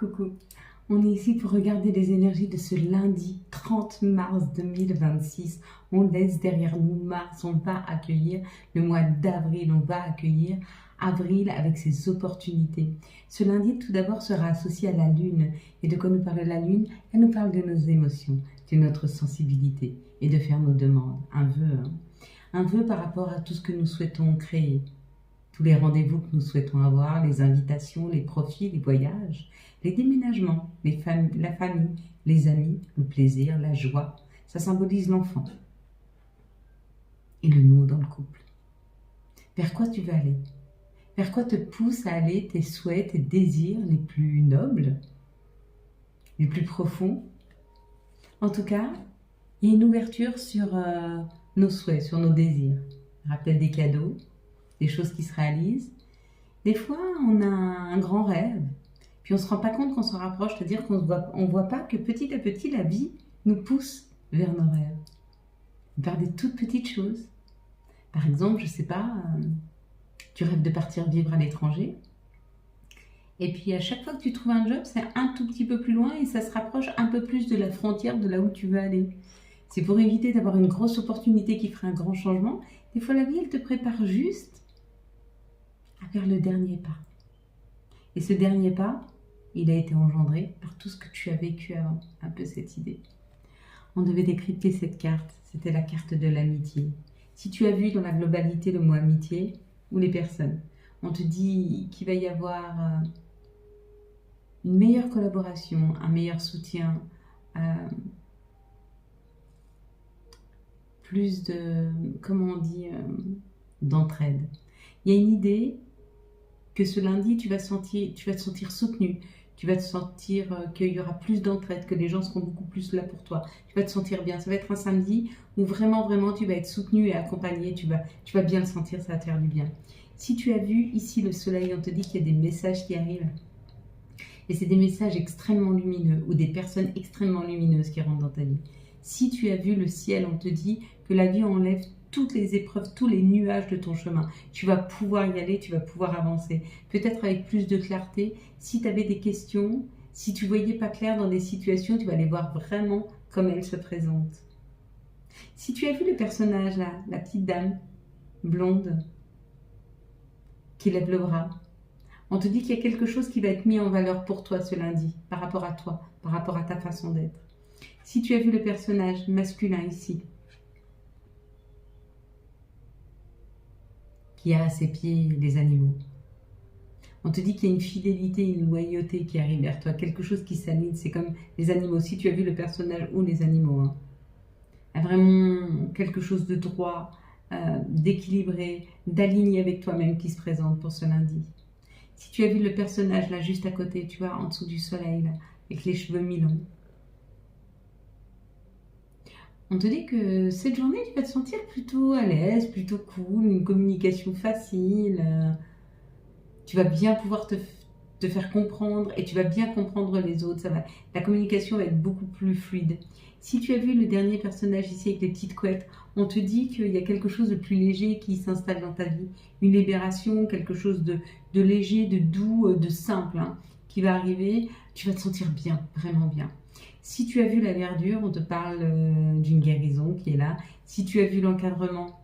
Coucou, on est ici pour regarder les énergies de ce lundi 30 mars 2026. On laisse derrière nous mars, on va accueillir le mois d'avril, on va accueillir avril avec ses opportunités. Ce lundi, tout d'abord, sera associé à la lune. Et de quoi nous parle la lune? Elle nous parle de nos émotions, de notre sensibilité et de faire nos demandes. Un vœu par rapport à tout ce que nous souhaitons créer. Tous les rendez-vous que nous souhaitons avoir, les invitations, les profits, les voyages, les déménagements, la famille, les amis, le plaisir, la joie. Ça symbolise l'enfant et le nous dans le couple. Vers quoi tu veux aller? Vers quoi te poussent à aller tes souhaits, tes désirs les plus nobles, les plus profonds? En tout cas, il y a une ouverture sur nos souhaits, sur nos désirs. Rappelle des cadeaux, des choses qui se réalisent. Des fois, on a un grand rêve, puis on ne se rend pas compte qu'on s'en rapproche, c'est-à-dire qu'on ne voit pas que petit à petit, la vie nous pousse vers nos rêves, vers des toutes petites choses. Par exemple, je ne sais pas, tu rêves de partir vivre à l'étranger, et puis à chaque fois que tu trouves un job, c'est un tout petit peu plus loin et ça se rapproche un peu plus de la frontière de là où tu veux aller. C'est pour éviter d'avoir une grosse opportunité qui ferait un grand changement. Des fois, la vie, elle te prépare juste à faire le dernier pas. Et ce dernier pas, il a été engendré par tout ce que tu as vécu avant. Un peu cette idée. On devait décrypter cette carte. C'était la carte de l'amitié. Si tu as vu dans la globalité le mot amitié ou les personnes, on te dit qu'il va y avoir une meilleure collaboration, un meilleur soutien, plus de, comment on dit, d'entraide. Il y a une idée que ce lundi, tu vas te sentir soutenu, tu vas te sentir qu'il y aura plus d'entraide, que les gens seront beaucoup plus là pour toi, tu vas te sentir bien. Ça va être un samedi où vraiment, vraiment, tu vas être soutenu et accompagné, tu vas bien le sentir, ça va te faire du bien. Si tu as vu ici le soleil, on te dit qu'il y a des messages qui arrivent. Et c'est des messages extrêmement lumineux ou des personnes extrêmement lumineuses qui rentrent dans ta vie. Si tu as vu le ciel, on te dit que la vie enlève toutes les épreuves, tous les nuages de ton chemin. Tu vas pouvoir y aller, tu vas pouvoir avancer. Peut-être avec plus de clarté. Si tu avais des questions, si tu ne voyais pas clair dans des situations, tu vas les voir vraiment comme elles se présentent. Si tu as vu le personnage là, la petite dame blonde qui lève le bras, on te dit qu'il y a quelque chose qui va être mis en valeur pour toi ce lundi, par rapport à toi, par rapport à ta façon d'être. Si tu as vu le personnage masculin ici, qui a à ses pieds les animaux, on te dit qu'il y a une fidélité, une loyauté qui arrive vers toi, quelque chose qui s'aligne, c'est comme les animaux. Si tu as vu le personnage ou les animaux, vraiment quelque chose de droit, d'équilibré, d'aligné avec toi-même qui se présente pour ce lundi. Si tu as vu le personnage là juste à côté, tu vois, en dessous du soleil, là, avec les cheveux mi-longs, on te dit que cette journée, tu vas te sentir plutôt à l'aise, plutôt cool, une communication facile. Tu vas bien pouvoir te faire comprendre et tu vas bien comprendre les autres. La communication va être beaucoup plus fluide. Si tu as vu le dernier personnage ici avec les petites couettes, on te dit qu'il y a quelque chose de plus léger qui s'installe dans ta vie. Une libération, quelque chose de léger, de doux, de simple qui va arriver. Tu vas te sentir bien, vraiment bien. Si tu as vu la verdure, on te parle d'une guérison qui est là. Si tu as vu l'encadrement,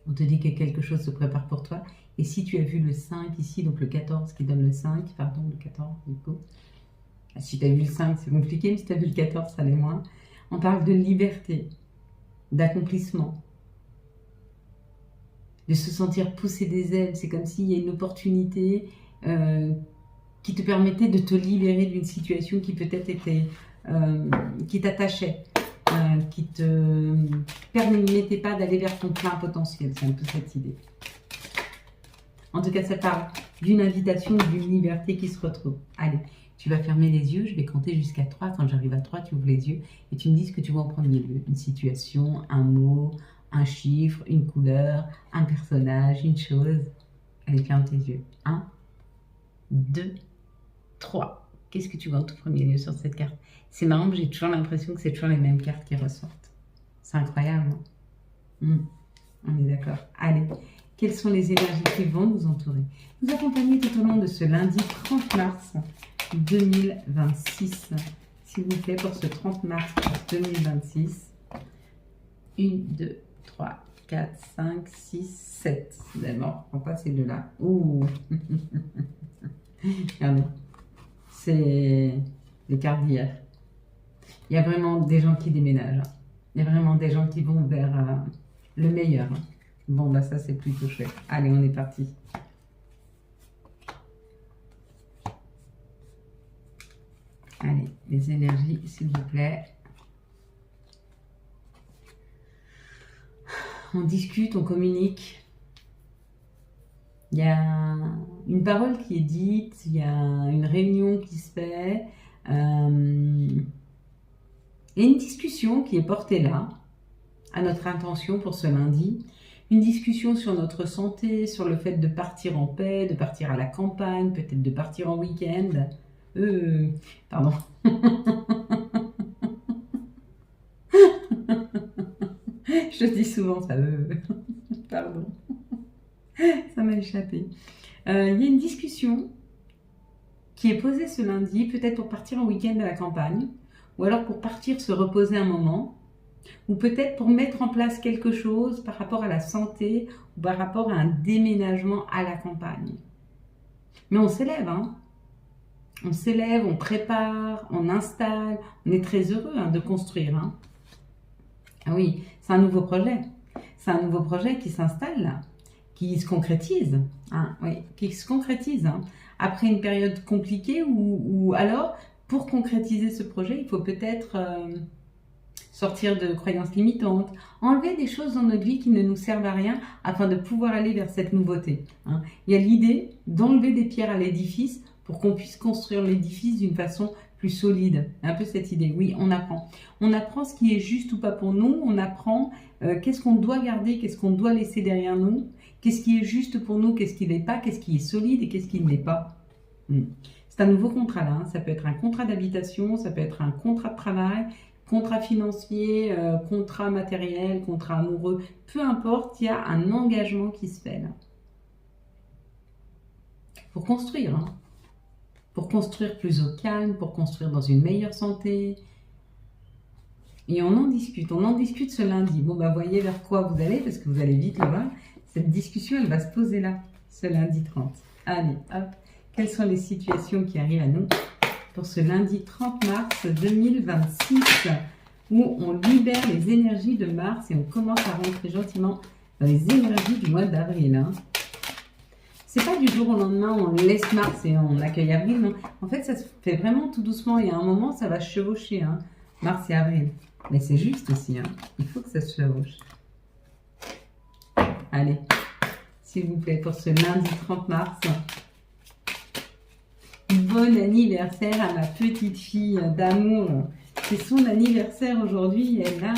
on te dit que quelque chose se prépare pour toi. Et si tu as vu le 5 ici, donc le 14 qui donne le 5, pardon, le 14 du coup. Si tu as vu le 5, c'est compliqué, mais si tu as vu le 14, ça l'est moins. On parle de liberté, d'accomplissement, de se sentir pousser des ailes. C'est comme s'il y a une opportunité qui te permettait de te libérer d'une situation qui peut-être était, qui t'attachait, qui te permettait pas d'aller vers ton plein potentiel. C'est un peu cette idée. En tout cas, ça parle d'une invitation, d'une liberté qui se retrouve. Allez, tu vas fermer les yeux, je vais compter jusqu'à 3. Quand j'arrive à 3, tu ouvres les yeux et tu me dis ce que tu vois en premier lieu. Une situation, un mot, un chiffre, une couleur, un personnage, une chose. Allez, ferme tes yeux. 1, 2, 3. Qu'est-ce que tu vois en tout premier lieu sur cette carte? C'est marrant, mais j'ai toujours l'impression que c'est toujours les mêmes cartes qui ressortent. C'est incroyable. On est d'accord. Allez, quelles sont les énergies qui vont nous entourer, nous accompagner tout au long de ce lundi 30 mars 2026. S'il vous plaît, pour ce 30 mars 2026. 1, 2, 3, 4, 5, 6, 7. D'abord, on passe ces deux-là. Ouh. Regardez. C'est les cartes d'hier. Il y a vraiment des gens qui déménagent. Il y a vraiment des gens qui vont vers le meilleur. Bon, bah ça, c'est plutôt chouette. Allez, on est parti. Allez, les énergies, s'il vous plaît. On discute, on communique. Il y a une parole qui est dite, il y a une réunion qui se fait. Il y a une discussion qui est portée là, à notre intention pour ce lundi. Une discussion sur notre santé, sur le fait de partir en paix, de partir à la campagne, peut-être de partir en week-end. Pardon. Je dis souvent ça. Pardon. Ça m'a échappé. Il y a une discussion qui est posée ce lundi, peut-être pour partir en week-end à la campagne, ou alors pour partir se reposer un moment, ou peut-être pour mettre en place quelque chose par rapport à la santé, ou par rapport à un déménagement à la campagne. Mais on s'élève, hein. On s'élève, on prépare, on installe, on est très heureux de construire. Hein. Ah oui, c'est un nouveau projet. C'est un nouveau projet qui s'installe là, qui se concrétise. Hein, oui, qui se concrétise. Hein. Après une période compliquée ou alors, pour concrétiser ce projet, il faut peut-être sortir de croyances limitantes, enlever des choses dans notre vie qui ne nous servent à rien afin de pouvoir aller vers cette nouveauté. Hein. Il y a l'idée d'enlever des pierres à l'édifice pour qu'on puisse construire l'édifice d'une façon plus solide. Un peu cette idée. Oui, on apprend. On apprend ce qui est juste ou pas pour nous. On apprend qu'est-ce qu'on doit garder, qu'est-ce qu'on doit laisser derrière nous, qu'est-ce qui est juste pour nous, qu'est-ce qui n'est pas, qu'est-ce qui est solide et qu'est-ce qui ne l'est pas. C'est un nouveau contrat là. Hein. Ça peut être un contrat d'habitation, ça peut être un contrat de travail, contrat financier, contrat matériel, contrat amoureux. Peu importe, il y a un engagement qui se fait là. Pour construire, hein. Pour construire plus au calme, pour construire dans une meilleure santé. Et on en discute ce lundi. Bon, bah, voyez vers quoi vous allez, parce que vous allez vite là-bas. Cette discussion, elle va se poser là, ce lundi 30. Allez, hop. Quelles sont les situations qui arrivent à nous pour ce lundi 30 mars 2026, où on libère les énergies de Mars et on commence à rentrer gentiment dans les énergies du mois d'avril. Hein. C'est pas du jour au lendemain, on laisse Mars et on accueille Avril. Non. En fait, ça se fait vraiment tout doucement et à un moment, ça va chevaucher, hein, Mars et Avril. Mais c'est juste aussi, hein, il faut que ça se chevauche. Allez, s'il vous plaît, pour ce lundi 30 mars, bon anniversaire à ma petite fille d'amour. C'est son anniversaire aujourd'hui, elle a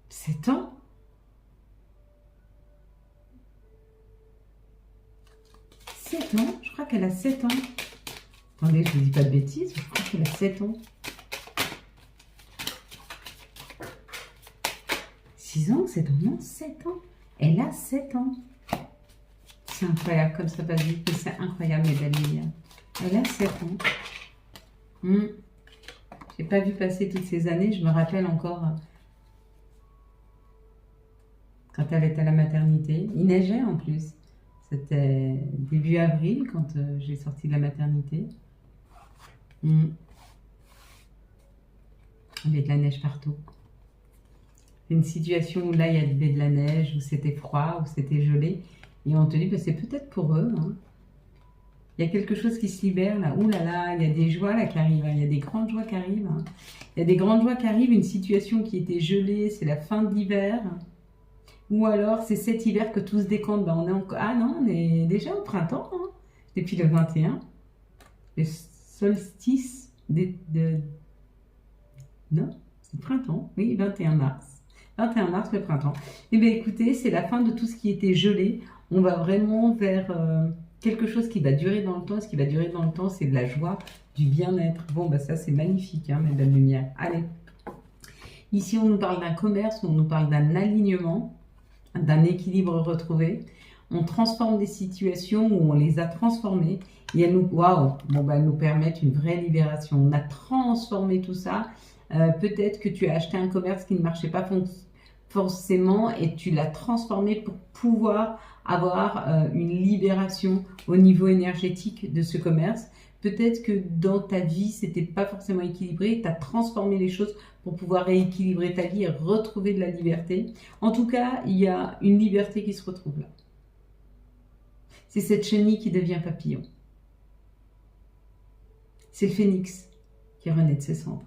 7 ans. 7 ans, je crois qu'elle a 7 ans. Attendez, je ne dis pas de bêtises, je crois qu'elle a 7 ans. 6 ans, 7 ans, non, 7 ans. Elle a 7 ans. C'est incroyable comme ça passe vite, mais c'est incroyable, mes belles lumières. Elle a 7 ans. Je n'ai pas vu passer toutes ces années, je me rappelle encore quand elle était à la maternité. Il neigeait en plus. C'était début avril quand j'ai sorti de la maternité. Il y avait de la neige partout. C'est une situation où là il y avait de la neige, où c'était froid, où c'était gelé. Et on te dit que c'est peut-être pour eux. Hein. Il y a quelque chose qui se libère là. Ouh là là, il y a des joies là qui arrivent. Hein. Il y a des grandes joies qui arrivent. Hein. Il y a des grandes joies qui arrivent. Une situation qui était gelée, c'est la fin de l'hiver. Ou alors, c'est cet hiver que tout se décompte. Ben, on est encore... Ah non, on est déjà au printemps. Hein, depuis le 21. Le solstice Non, c'est le printemps. Oui, 21 mars. 21 mars, le printemps. Eh bien, écoutez, c'est la fin de tout ce qui était gelé. On va vraiment vers quelque chose qui va durer dans le temps. Ce qui va durer dans le temps, c'est de la joie, du bien-être. Bon, bah ça, c'est magnifique, hein, mes belles lumières. Allez. Ici, on nous parle d'un commerce, on nous parle d'un alignement, d'un équilibre retrouvé. On transforme des situations où on les a transformées Et elles nous, waouh, bon, bah, elles nous permettent une vraie libération. On a transformé tout ça. Peut-être que tu as acheté un commerce qui ne marchait pas forcément et tu l'as transformé pour pouvoir avoir une libération au niveau énergétique de ce commerce. Peut-être que dans ta vie, c'était pas forcément équilibré, tu as transformé les choses pour pouvoir rééquilibrer ta vie et retrouver de la liberté. En tout cas, il y a une liberté qui se retrouve là. C'est cette chenille qui devient papillon. C'est le phénix qui renaît de ses cendres.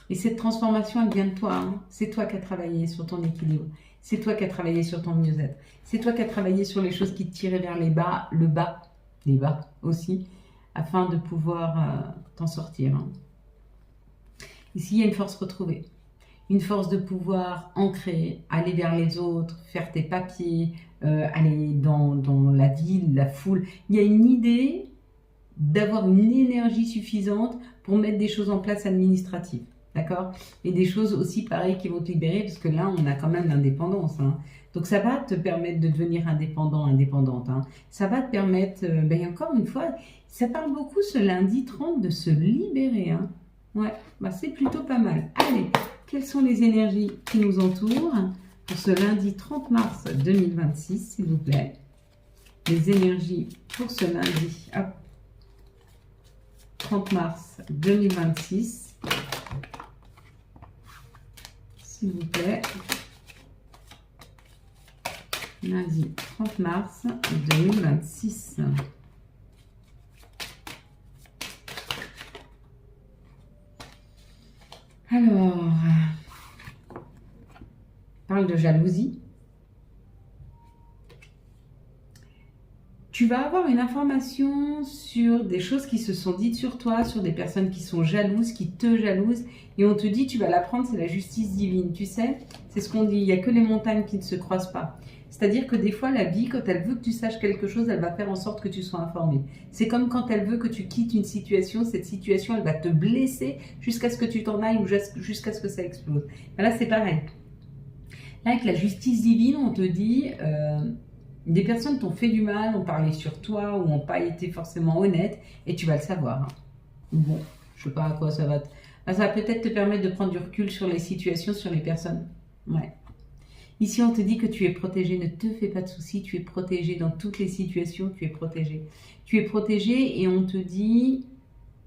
Et cette transformation, elle vient de toi. Hein. C'est toi qui as travaillé sur ton équilibre. C'est toi qui as travaillé sur ton mieux-être. C'est toi qui as travaillé sur les choses qui te tiraient vers les bas aussi, afin de pouvoir t'en sortir. Hein. Ici, il y a une force retrouvée. Une force de pouvoir ancrer, aller vers les autres, faire tes papiers, aller dans la ville, la foule. Il y a une idée d'avoir une énergie suffisante pour mettre des choses en place administratives. D'accord? Et des choses aussi pareilles qui vont te libérer, parce que là, on a quand même l'indépendance. Hein. Donc, ça va te permettre de devenir indépendant, indépendante. Hein. Ça va te permettre, encore une fois, ça parle beaucoup ce lundi 30 de se libérer. Hein. Ouais, bah, c'est plutôt pas mal. Allez, quelles sont les énergies qui nous entourent pour ce lundi 30 mars 2026, s'il vous plaît? Les énergies pour ce lundi, hop, 30 mars 2026. S'il vous plaît. Lundi 30 mars 2026. Alors, on parle de jalousie. Tu vas avoir une information sur des choses qui se sont dites sur toi, sur des personnes qui sont jalouses, qui te jalousent, et on te dit tu vas l'apprendre, c'est la justice divine, tu sais, c'est ce qu'on dit, il n'y a que les montagnes qui ne se croisent pas. C'est-à-dire que des fois, la vie, quand elle veut que tu saches quelque chose, elle va faire en sorte que tu sois informé. C'est comme quand elle veut que tu quittes une situation, cette situation, elle va te blesser jusqu'à ce que tu t'en ailles ou jusqu'à ce que ça explose. Ben là, c'est pareil. Là, avec la justice divine, on te dit... des personnes t'ont fait du mal, ont parlé sur toi ou n'ont pas été forcément honnêtes et tu vas le savoir. Hein. Bon, je sais pas à quoi ça va. Ça va peut-être te permettre de prendre du recul sur les situations, sur les personnes. Ouais. Ici, on te dit que tu es protégé. Ne te fais pas de soucis. Tu es protégé dans toutes les situations. Tu es protégé. Tu es protégé et on te dit,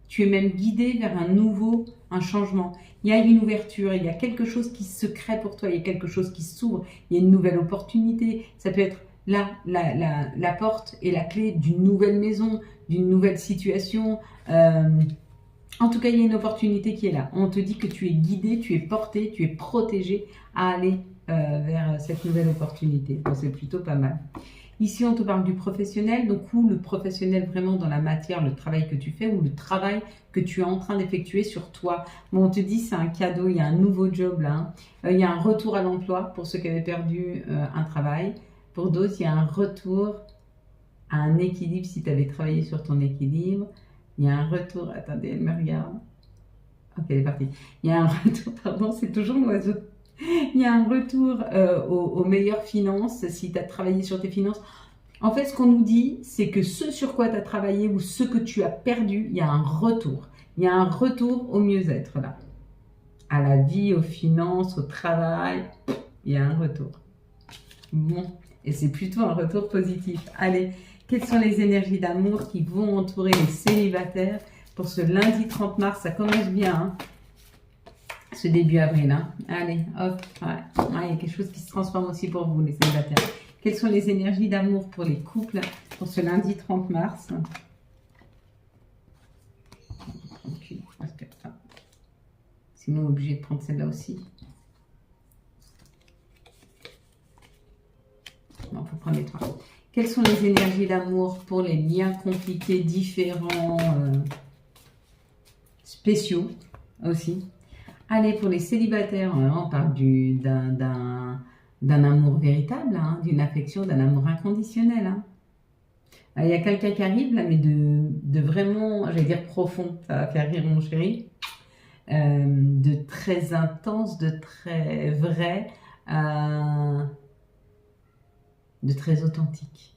tu es même guidé vers un changement. Il y a une ouverture. Il y a quelque chose qui se crée pour toi. Il y a quelque chose qui s'ouvre. Il y a une nouvelle opportunité. Ça peut être là, la porte et la clé d'une nouvelle maison, d'une nouvelle situation. En tout cas, il y a une opportunité qui est là. On te dit que tu es guidé, tu es porté, tu es protégé à aller vers cette nouvelle opportunité. Donc, c'est plutôt pas mal. Ici, on te parle du professionnel, donc ou le professionnel vraiment dans la matière, le travail que tu fais ou le travail que tu es en train d'effectuer sur toi. Bon, on te dit c'est un cadeau, il y a un nouveau job là. Hein. Il y a un retour à l'emploi pour ceux qui avaient perdu un travail. Pour d'autres, il y a un retour à un équilibre si tu avais travaillé sur ton équilibre. Il y a un retour... Attendez, elle me regarde. Ok, elle est partie. Il y a un retour... Pardon, c'est toujours l'oiseau. Il y a un retour aux meilleures finances si tu as travaillé sur tes finances. En fait, ce qu'on nous dit, c'est que ce sur quoi tu as travaillé ou ce que tu as perdu, il y a un retour. Il y a un retour au mieux-être là. À la vie, aux finances, au travail. Il y a un retour. Bon. Et c'est plutôt un retour positif. Allez, quelles sont les énergies d'amour qui vont entourer les célibataires pour ce lundi 30 mars? Ça commence bien, hein, ce début avril. Hein. Allez, hop, ouais. Il y a quelque chose qui se transforme aussi pour vous, les célibataires. Quelles sont les énergies d'amour pour les couples pour ce lundi 30 mars? Sinon, on est obligé de prendre celle-là aussi. Non, il faut prendre les trois. Quelles sont les énergies d'amour pour les liens compliqués, différents, spéciaux aussi? Allez, pour les célibataires, on parle d'un amour véritable, hein, d'une affection, d'un amour inconditionnel. Hein. Il y a quelqu'un qui arrive là, mais de vraiment, j'allais dire profond, ça va faire rire mon chéri, de très intense, de très vrai, de très authentique.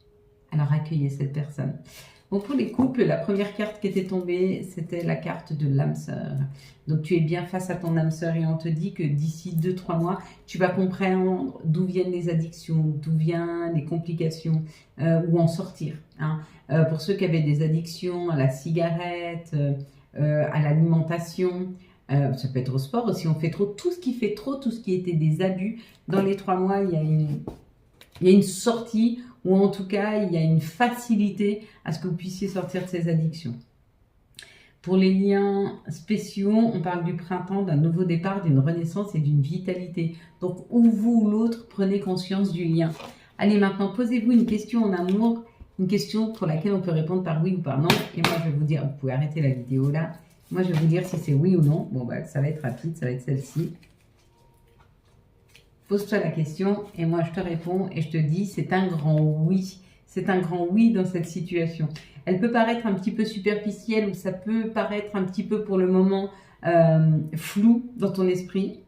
Alors accueillez cette personne. Bon, pour les couples, la première carte qui était tombée, c'était la carte de l'âme sœur. Donc, tu es bien face à ton âme sœur et on te dit que d'ici 2-3 mois, tu vas comprendre d'où viennent les addictions, d'où viennent les complications, ou en sortir. Hein. Pour ceux qui avaient des addictions à la cigarette, à l'alimentation, ça peut être au sport aussi, on fait trop, tout ce qui fait trop, tout ce qui était des abus, dans les 3 mois, il y a une sortie, ou en tout cas, il y a une facilité à ce que vous puissiez sortir de ces addictions. Pour les liens spéciaux, on parle du printemps, d'un nouveau départ, d'une renaissance et d'une vitalité. Donc, ou vous ou l'autre, prenez conscience du lien. Allez, maintenant, posez-vous une question en amour, une question pour laquelle on peut répondre par oui ou par non. Et moi, je vais vous dire, vous pouvez arrêter la vidéo là. Moi, je vais vous dire si c'est oui ou non. Bon, bah, ça va être rapide, ça va être celle-ci. Pose-toi la question et moi, je te réponds et je te dis, c'est un grand oui. C'est un grand oui dans cette situation. Elle peut paraître un petit peu superficielle ou ça peut paraître un petit peu pour le moment flou dans ton esprit.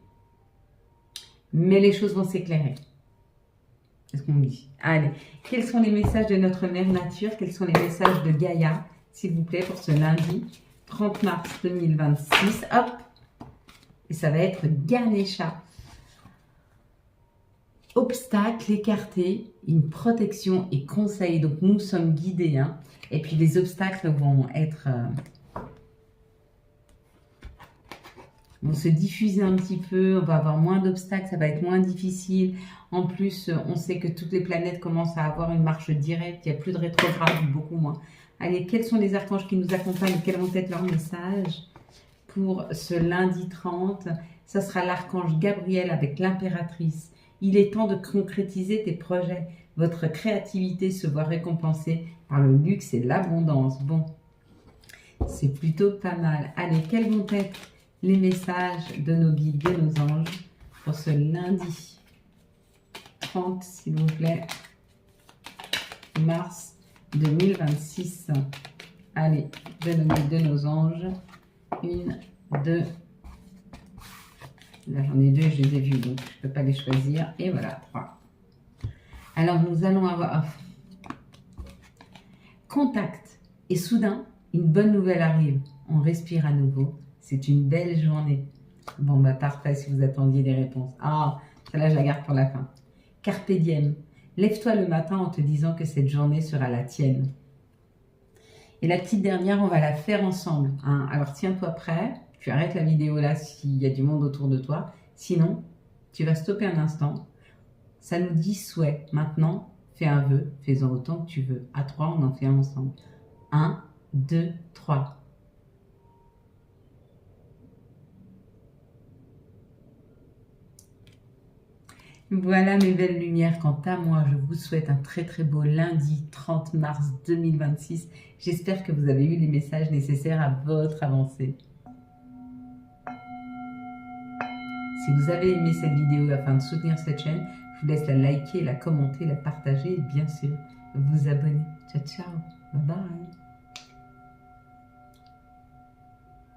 Mais les choses vont s'éclairer. C'est ce qu'on me dit. Allez, quels sont les messages de notre mère nature? Quels sont les messages de Gaïa, s'il vous plaît, pour ce lundi 30 mars 2026. Hop. Et ça va être Ganesha. Obstacles écartés, une protection et conseil. Donc nous sommes guidés. Hein. Et puis les obstacles vont être... vont se diffuser un petit peu. On va avoir moins d'obstacles, ça va être moins difficile. En plus, on sait que toutes les planètes commencent à avoir une marche directe. Il n'y a plus de rétrograde, beaucoup moins. Allez, quels sont les archanges qui nous accompagnent? Quels vont être leurs messages pour ce lundi 30? Ça sera l'archange Gabriel avec l'impératrice. Il est temps de concrétiser tes projets. Votre créativité se voit récompensée par le luxe et l'abondance. Bon, c'est plutôt pas mal. Allez, quels vont être les messages de nos guides, de nos anges pour ce lundi 30, s'il vous plaît, mars 2026. Allez, de nos guides, de nos anges. 1, 2. Là, j'en ai 2, je les ai vus, donc je ne peux pas les choisir. Et voilà, 3. Alors, nous allons avoir contact. Et soudain, une bonne nouvelle arrive. On respire à nouveau. C'est une belle journée. Bon, bah parfait si vous attendiez des réponses. Ah, celle-là, je la garde pour la fin. Carpe diem. Lève-toi le matin en te disant que cette journée sera la tienne. Et la petite dernière, on va la faire ensemble. Hein. Alors, tiens-toi prêt. Tu arrêtes la vidéo là s'il y a du monde autour de toi. Sinon, tu vas stopper un instant. Ça nous dit souhait. Maintenant, fais un vœu. Fais-en autant que tu veux. À 3, on en fait un ensemble. 1, 2, 3. Voilà mes belles lumières, quant à moi, je vous souhaite un très très beau lundi 30 mars 2026. J'espère que vous avez eu les messages nécessaires à votre avancée. Si vous avez aimé cette vidéo afin de soutenir cette chaîne, je vous laisse la liker, la commenter, la partager et bien sûr vous abonner. Ciao ciao, bye bye.